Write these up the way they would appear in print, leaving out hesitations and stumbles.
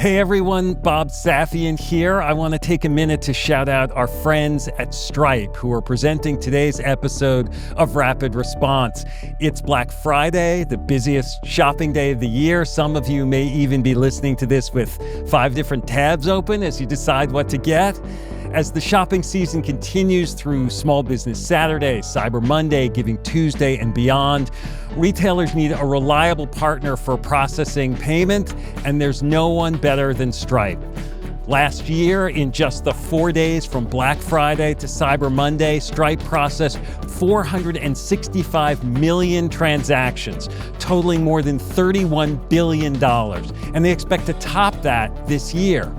Hey everyone, Bob Safian here. I want to take a minute to shout out our friends at Stripe who are presenting today's episode of Rapid Response. It's Black Friday, the busiest shopping day of the year. Some of you may even be listening to this with 5 different tabs open as you decide what to get. As the shopping season continues through Small Business Saturday, Cyber Monday, Giving Tuesday, and beyond, retailers need a reliable partner for processing payment, and there's no one better than Stripe. Last year, in just the 4 days from Black Friday to Cyber Monday, Stripe processed 465 million transactions, totaling more than $31 billion, and they expect to top that this year.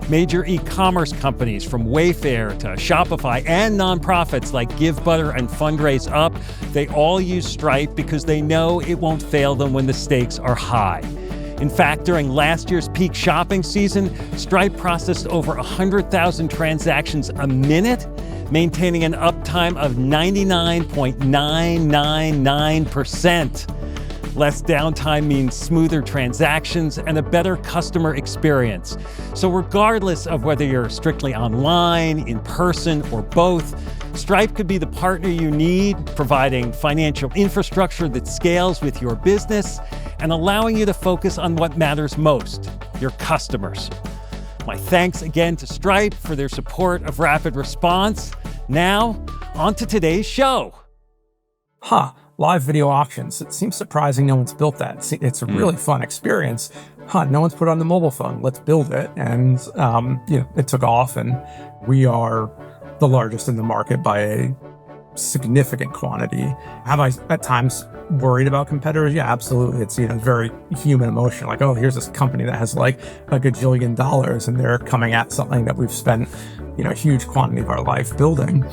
Major e-commerce companies from Wayfair to Shopify and nonprofits like GiveButter and Fundraise Up, they all use Stripe because they know it won't fail them when the stakes are high. In fact, during last year's peak shopping season, Stripe processed over 100,000 transactions a minute, maintaining an uptime of 99.999%. Less downtime means smoother transactions and a better customer experience. So regardless of whether you're strictly online, in person, or both, Stripe could be the partner you need, providing financial infrastructure that scales with your business and allowing you to focus on what matters most, your customers. My thanks again to Stripe for their support of Rapid Response. Now, on to today's show. Live video auctions. It seems surprising no one's built that. It's a really fun experience. No one's put it on the mobile phone. Let's build it. And, it took off, and we are the largest in the market by a significant quantity. Have I at times worried about competitors? Yeah, absolutely. It's, very human emotion. Like, oh, here's this company that has like a gajillion dollars and they're coming at something that we've spent, a huge quantity of our life building.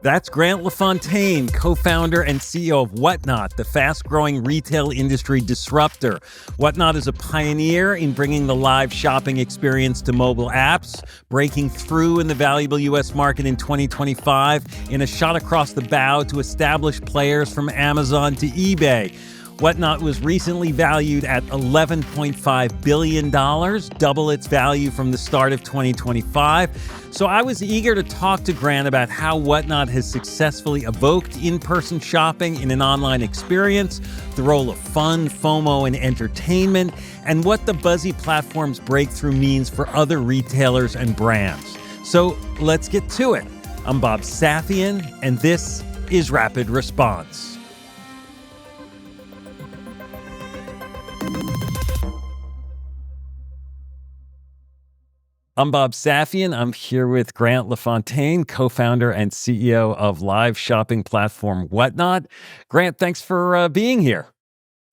That's Grant LaFontaine, co-founder and CEO of Whatnot, the fast-growing retail industry disruptor. Whatnot is a pioneer in bringing the live shopping experience to mobile apps, breaking through in the valuable U.S. market in 2025 in a shot across the bow to established players from Amazon to eBay. Whatnot was recently valued at $11.5 billion, double its value from the start of 2025. So I was eager to talk to Grant about how Whatnot has successfully evoked in-person shopping in an online experience, the role of fun, FOMO, and entertainment, and what the buzzy platform's breakthrough means for other retailers and brands. So let's get to it. I'm Bob Safian, and this is Rapid Response. I'm Bob Safian. I'm here with Grant LaFontaine, co-founder and CEO of live shopping platform Whatnot. Grant, thanks for being here.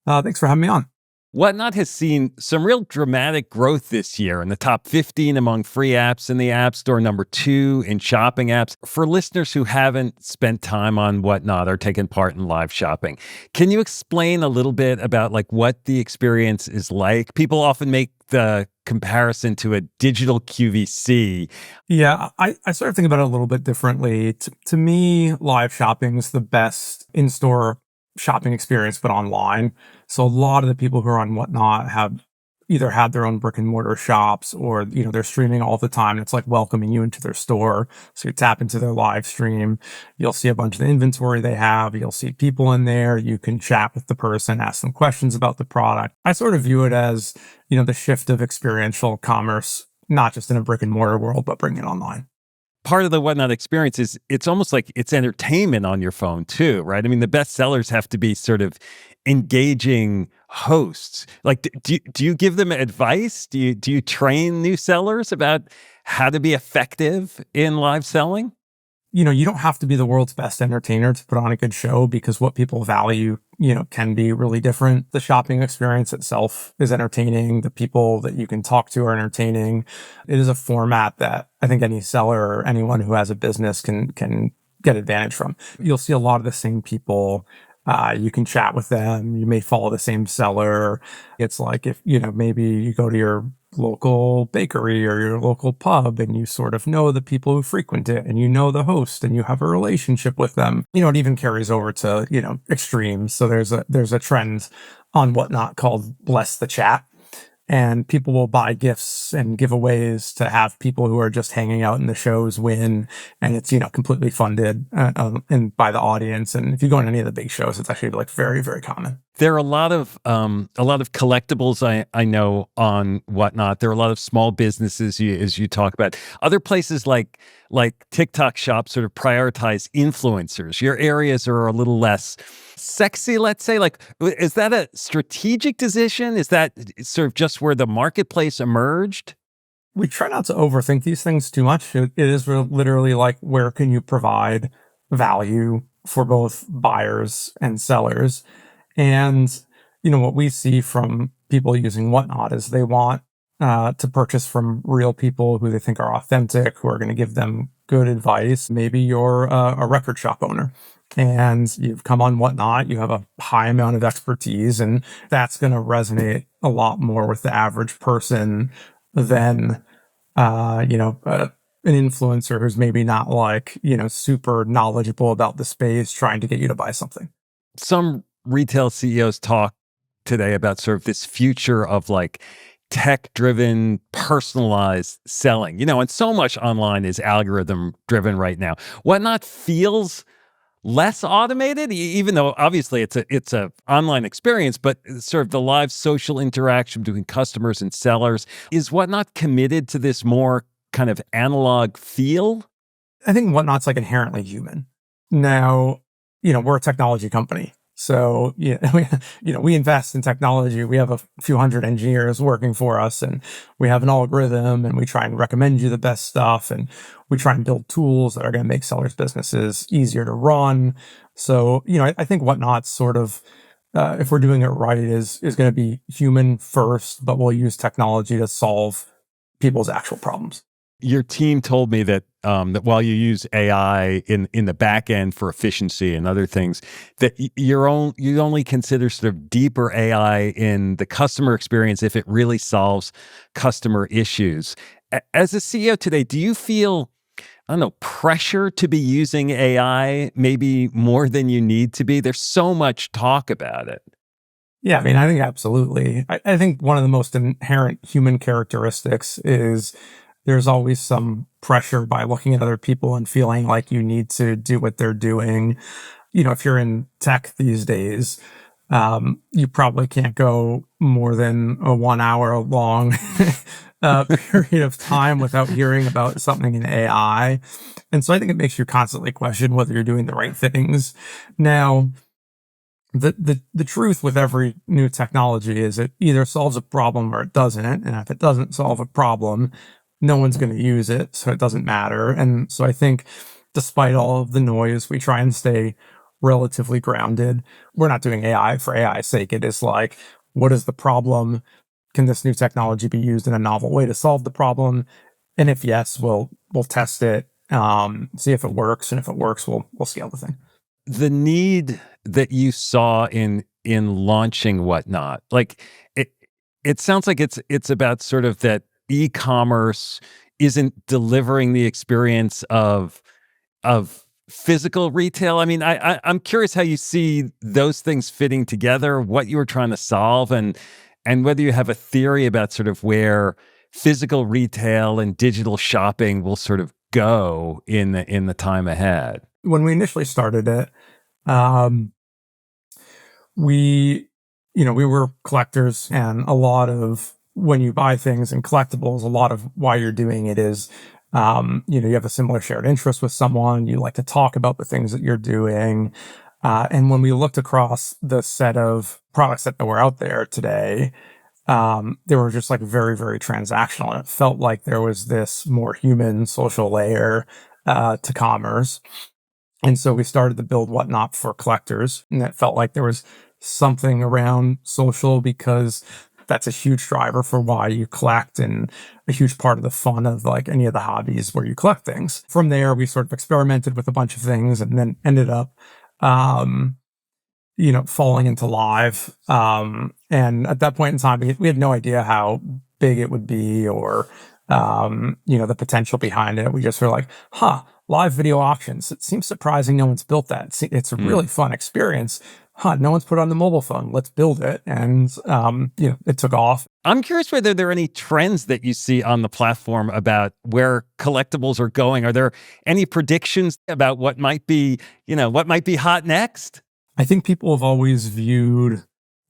Thanks for having me on. Whatnot has seen some real dramatic growth this year in the top 15 among free apps in the App Store, number 2 in shopping apps. For listeners who haven't spent time on Whatnot or taken part in live shopping, can you explain a little bit about what the experience is like? People often make the comparison to a digital QVC. Yeah, I sort of think about it a little bit differently. To me, live shopping is the best in-store shopping experience, but online. So a lot of the people who are on Whatnot have either had their own brick and mortar shops or, they're streaming all the time. It's like welcoming you into their store. So you tap into their live stream. You'll see a bunch of the inventory they have. You'll see people in there. You can chat with the person, ask them questions about the product. I sort of view it as, the shift of experiential commerce, not just in a brick and mortar world, but bringing it online. Part of the Whatnot experience is it's almost like it's entertainment on your phone too, right? I mean, the best sellers have to be sort of engaging hosts. Do you give them advice? Do you train new sellers about how to be effective in live selling? You don't have to be the world's best entertainer to put on a good show because what people value, can be really different. The shopping experience itself is entertaining. The people that you can talk to are entertaining. It is a format that I think any seller or anyone who has a business can get advantage from. You'll see a lot of the same people. You can chat with them. You may follow the same seller. It's like if, maybe you go to your local bakery or your local pub and you sort of know the people who frequent it and you know the host and you have a relationship with them. It even carries over to, extremes. So there's a trend on Whatnot called Bless the Chat, and people will buy gifts and giveaways to have people who are just hanging out in the shows win. And it's, completely funded and by the audience. And if you go on any of the big shows, it's actually like very, very common. There are a lot of collectibles I know on Whatnot. There are a lot of small businesses as you talk about. Other places like TikTok Shop sort of prioritize influencers. Your areas are a little less sexy, let's say. Like, is that a strategic decision? Is that sort of just where the marketplace emerged? We try not to overthink these things too much. It is literally like, where can you provide value for both buyers and sellers? And, what we see from people using Whatnot is they want to purchase from real people who they think are authentic, who are going to give them good advice. Maybe you're a record shop owner and you've come on Whatnot, you have a high amount of expertise, and that's going to resonate a lot more with the average person than, an influencer who's maybe not like, super knowledgeable about the space trying to get you to buy something. Some retail CEOs talk today about sort of this future of like tech-driven, personalized selling, and so much online is algorithm-driven right now. Whatnot feels less automated, even though obviously it's a online experience, but sort of the live social interaction between customers and sellers. Is Whatnot committed to this more kind of analog feel? I think Whatnot's like inherently human. Now, we're a technology company. So, we invest in technology. We have a few hundred engineers working for us, and we have an algorithm, and we try and recommend you the best stuff. And we try and build tools that are going to make sellers' businesses easier to run. So, I think Whatnot's sort of, if we're doing it right, is going to be human first, but we'll use technology to solve people's actual problems. Your team told me that that while you use AI in the back end for efficiency and other things, that you only consider sort of deeper AI in the customer experience if it really solves customer issues. As a CEO today, do you feel, I don't know, pressure to be using AI maybe more than you need to be? There's so much talk about it. Yeah, I mean, I think absolutely. I think one of the most inherent human characteristics is there's always some pressure by looking at other people and feeling like you need to do what they're doing. If you're in tech these days, you probably can't go more than a 1 hour long period of time without hearing about something in AI. And so I think it makes you constantly question whether you're doing the right things. Now, the truth with every new technology is it either solves a problem or it doesn't. And if it doesn't solve a problem, no one's going to use it, so it doesn't matter. And so I think despite all of the noise, we try and stay relatively grounded. We're not doing AI for AI's sake. It is like, what is the problem? Can this new technology be used in a novel way to solve the problem? And if yes, we'll test it, see if it works. And if it works, we'll scale the thing. The need that you saw in launching Whatnot, like it sounds like it's about sort of that e-commerce isn't delivering the experience of physical retail. I mean, I'm curious how you see those things fitting together, what you were trying to solve, and whether you have a theory about sort of where physical retail and digital shopping will sort of go in the time ahead. When we initially started it, we were collectors, and a lot of when you buy things in collectibles, a lot of why you're doing it is, you have a similar shared interest with someone. You like to talk about the things that you're doing. And when we looked across the set of products that were out there today, they were just like very, very transactional. And it felt like there was this more human social layer to commerce. And so we started to build Whatnot for collectors. And it felt like there was something around social because that's a huge driver for why you collect and a huge part of the fun of like any of the hobbies where you collect things. From there, we sort of experimented with a bunch of things and then ended up, falling into live. And at that point in time, we had no idea how big it would be or, the potential behind it. We just were like, live video auctions. It seems surprising no one's built that. It's a really fun experience. no one's put it on the mobile phone. Let's build it. And, it took off. I'm curious whether there are any trends that you see on the platform about where collectibles are going. Are there any predictions about what might be, what might be hot next? I think people have always viewed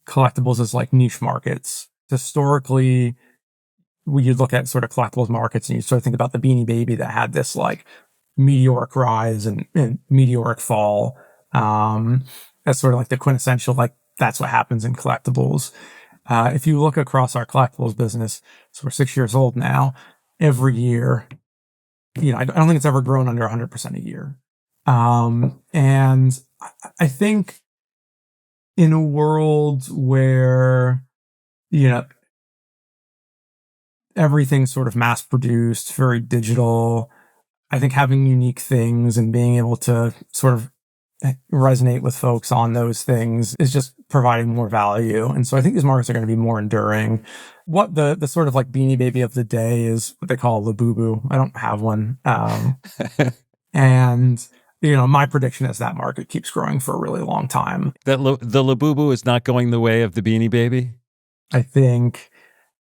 collectibles as like niche markets. Historically, when you look at sort of collectibles markets and you sort of think about the Beanie Baby that had this like meteoric rise and meteoric fall, as sort of like the quintessential, like that's what happens in collectibles. If you look across our collectibles business, so we're 6 years old now, every year, I don't think it's ever grown under 100% a year. And I think in a world where, everything's sort of mass produced, very digital, I think having unique things and being able to sort of resonate with folks on those things is just providing more value. And so I think these markets are going to be more enduring. What the sort of like Beanie Baby of the day is what they call a Labubu. I don't have one. And, my prediction is that market keeps growing for a really long time. That the Labubu is not going the way of the Beanie Baby? I think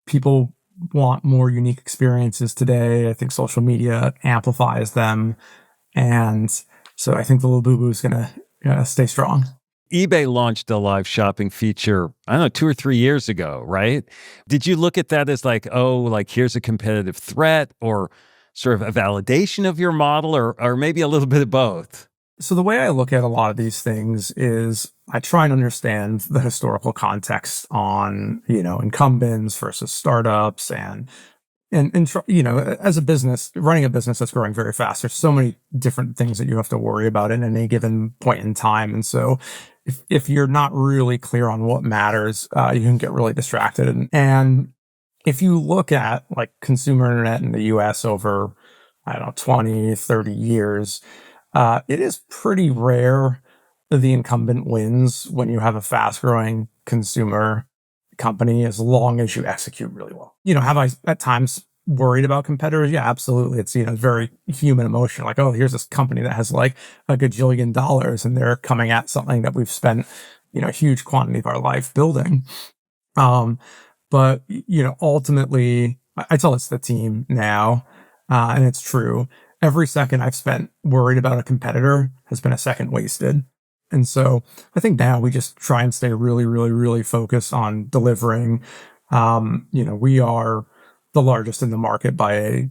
people want more unique experiences today. I think social media amplifies them. And so I think the Labubu is going to stay strong. eBay launched a live shopping feature, I don't know, 2 or 3 years ago, right? Did you look at that as like, oh, like here's a competitive threat or sort of a validation of your model or maybe a little bit of both? So the way I look at a lot of these things is I try and understand the historical context on, incumbents versus startups and as a business, running a business that's growing very fast, there's so many different things that you have to worry about in any given point in time. And so if you're not really clear on what matters, you can get really distracted. And if you look at like consumer internet in the US over, I don't know, 20, 30 years, it is pretty rare that the incumbent wins when you have a fast growing consumer company, as long as you execute really well. Have I at times worried about competitors? Yeah, absolutely. It's, very human emotion. Like, oh, here's this company that has like a gajillion dollars and they're coming at something that we've spent, a huge quantity of our life building. But, ultimately, I tell it's the team now, and it's true. Every second I've spent worried about a competitor has been a second wasted. And so I think now we just try and stay really, really, really focused on delivering. We are the largest in the market by a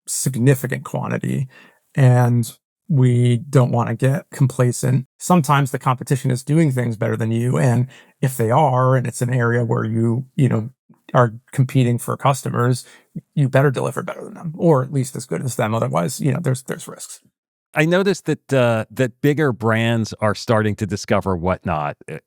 significant quantity, and we don't want to get complacent. Sometimes the competition is doing things better than you. And if they are, and it's an area where you are competing for customers, you better deliver better than them, or at least as good as them. Otherwise, there's risks. I noticed that that bigger brands are starting to discover Whatnot. That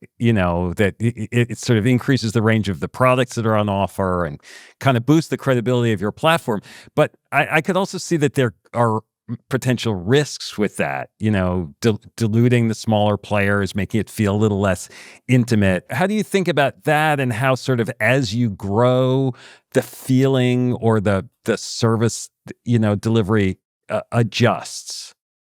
it sort of increases the range of the products that are on offer and kind of boosts the credibility of your platform. But I could also see that there are potential risks with that. Diluting the smaller players, making it feel a little less intimate. How do you think about that, and how sort of as you grow, the feeling or the service delivery adjusts?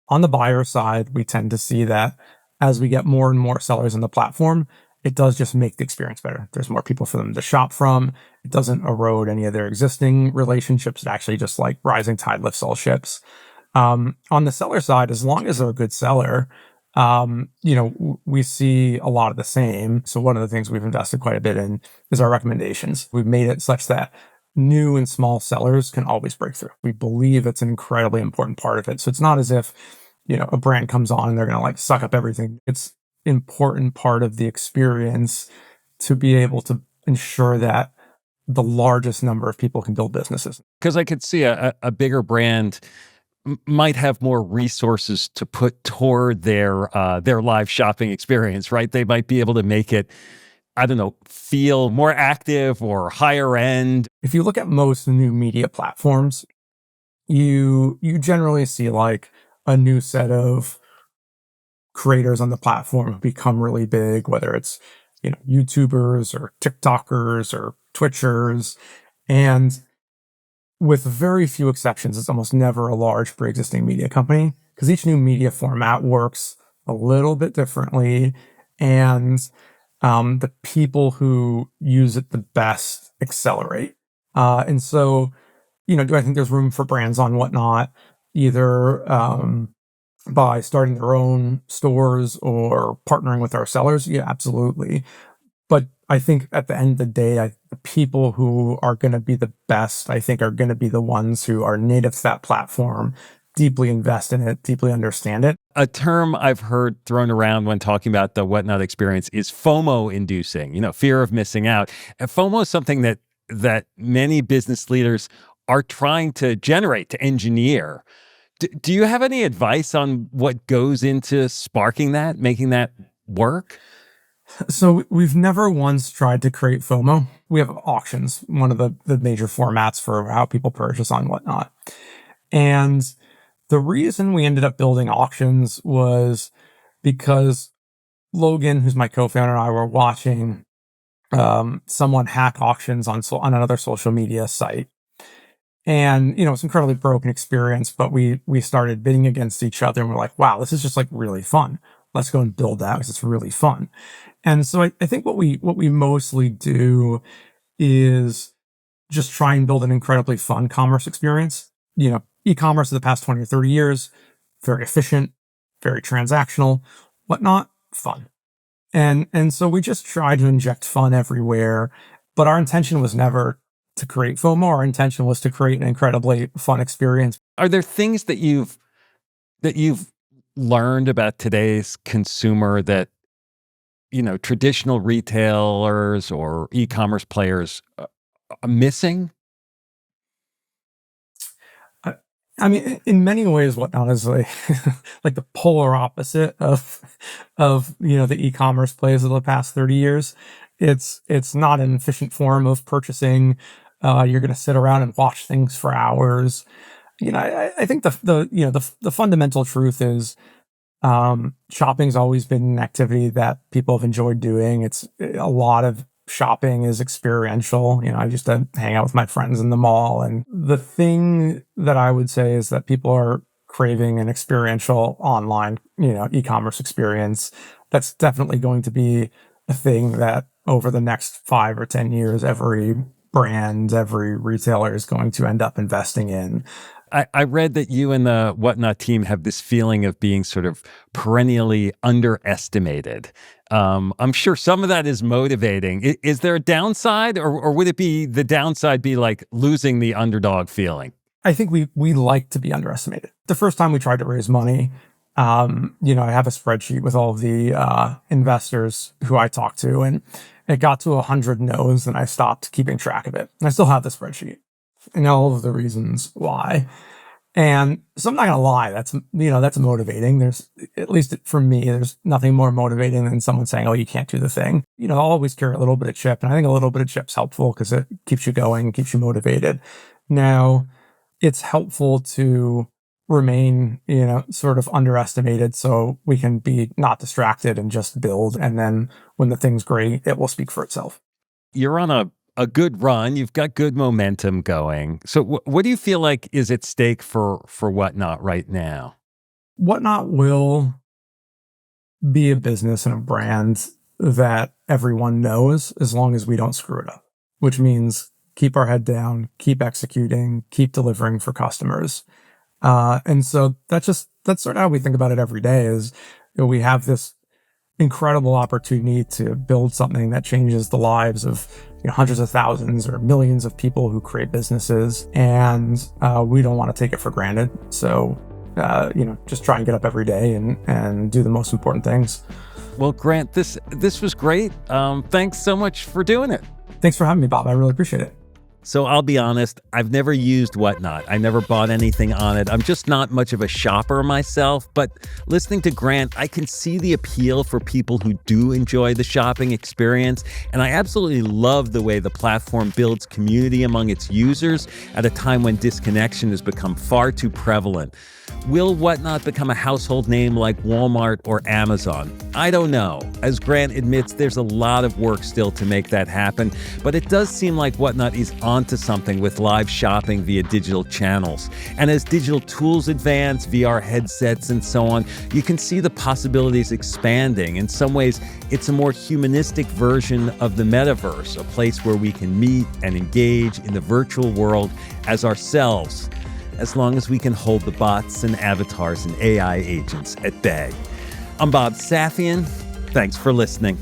On the buyer side, we tend to see that as we get more and more sellers on the platform, it does just make the experience better. There's more people for them to shop from. It doesn't erode any of their existing relationships. It actually just like rising tide lifts all ships. On the seller side, as long as they're a good seller, we see a lot of the same. So one of the things we've invested quite a bit in is our recommendations. We've made it such that new and small sellers can always break through. We believe it's an incredibly important part of it. So it's not as if, a brand comes on and they're going to like suck up everything. It's an important part of the experience to be able to ensure that the largest number of people can build businesses. Because I could see a bigger brand might have more resources to put toward their live shopping experience, right? They might be able to make it, I don't know, feel more active or higher end. If you look at most new media platforms, you generally see like a new set of creators on the platform who become really big, whether it's, YouTubers or TikTokers or Twitchers. And with very few exceptions, it's almost never a large pre-existing media company, because each new media format works a little bit differently and the people who use it the best accelerate. And so, do I think there's room for brands on Whatnot, either by starting their own stores or partnering with our sellers? Yeah, absolutely. But I think at the end of the day, the people who are going to be the best, I think, are going to be the ones who are native to that platform, deeply invest in it, deeply understand it. A term I've heard thrown around when talking about the Whatnot experience is FOMO inducing, fear of missing out. And FOMO is something that many business leaders are trying to generate, to engineer. Do you have any advice on what goes into sparking that, making that work? So we've never once tried to create FOMO. We have auctions, one of the major formats for how people purchase on Whatnot. And the reason we ended up building auctions was because Logan, who's my co-founder, and I were watching someone hack auctions on another social media site. And, it's incredibly broken experience, but we started bidding against each other and we're like, wow, this is just like really fun. Let's go and build that because it's really fun. And so I think what we mostly do is just try and build an incredibly fun commerce experience. E-commerce of the past 20 or 30 years, very efficient, very transactional, Whatnot, fun. And so we just try to inject fun everywhere. But our intention was never to create FOMO. Our intention was to create an incredibly fun experience. Are there things that you've learned about today's consumer that traditional retailers or e-commerce players are missing? I mean, in many ways, Whatnot is like like the polar opposite of the e-commerce plays of the past 30 years. It's not an efficient form of purchasing. You're going to sit around and watch things for hours. I think the fundamental truth is shopping's always been an activity that people have enjoyed doing. It's a lot of shopping is experiential. I used to hang out with my friends in the mall. And the thing that I would say is that people are craving an experiential online, e-commerce experience. That's definitely going to be a thing that over the next 5 or 10 years, every brand, every retailer is going to end up investing in. I read that you and the Whatnot team have this feeling of being sort of perennially underestimated. I'm sure some of that is motivating. Is there a downside, or would it be the downside be like losing the underdog feeling? I think we like to be underestimated. The first time we tried to raise money, I have a spreadsheet with all of the investors who I talked to, and it got to 100 no's, and I stopped keeping track of it. And I still have the spreadsheet and all of the reasons why. And so I'm not gonna lie, that's motivating. There's, at least for me, there's nothing more motivating than someone saying, "Oh, you can't do the thing." I'll always carry a little bit of chip, and I think a little bit of chip's helpful because it keeps you going, keeps you motivated. Now, it's helpful to remain, sort of underestimated so we can be not distracted and just build. And then when the thing's great, it will speak for itself. You're on a good run. You've got good momentum going. So what do you feel like is at stake for Whatnot right now? Whatnot will be a business and a brand that everyone knows as long as we don't screw it up, which means keep our head down, keep executing, keep delivering for customers. And so that's sort of how we think about it every day is we have this incredible opportunity to build something that changes the lives of hundreds of thousands or millions of people who create businesses. And we don't want to take it for granted. So, just try and get up every day and do the most important things. Well, Grant, this was great. Thanks so much for doing it. Thanks for having me, Bob. I really appreciate it. So I'll be honest, I've never used Whatnot. I never bought anything on it. I'm just not much of a shopper myself, but listening to Grant, I can see the appeal for people who do enjoy the shopping experience. And I absolutely love the way the platform builds community among its users at a time when disconnection has become far too prevalent. Will Whatnot become a household name like Walmart or Amazon? I don't know. As Grant admits, there's a lot of work still to make that happen, but it does seem like Whatnot is on onto something with live shopping via digital channels. And as digital tools advance, VR headsets and so on, you can see the possibilities expanding. In some ways, it's a more humanistic version of the metaverse, a place where we can meet and engage in the virtual world as ourselves, as long as we can hold the bots and avatars and AI agents at bay. I'm Bob Safian. Thanks for listening.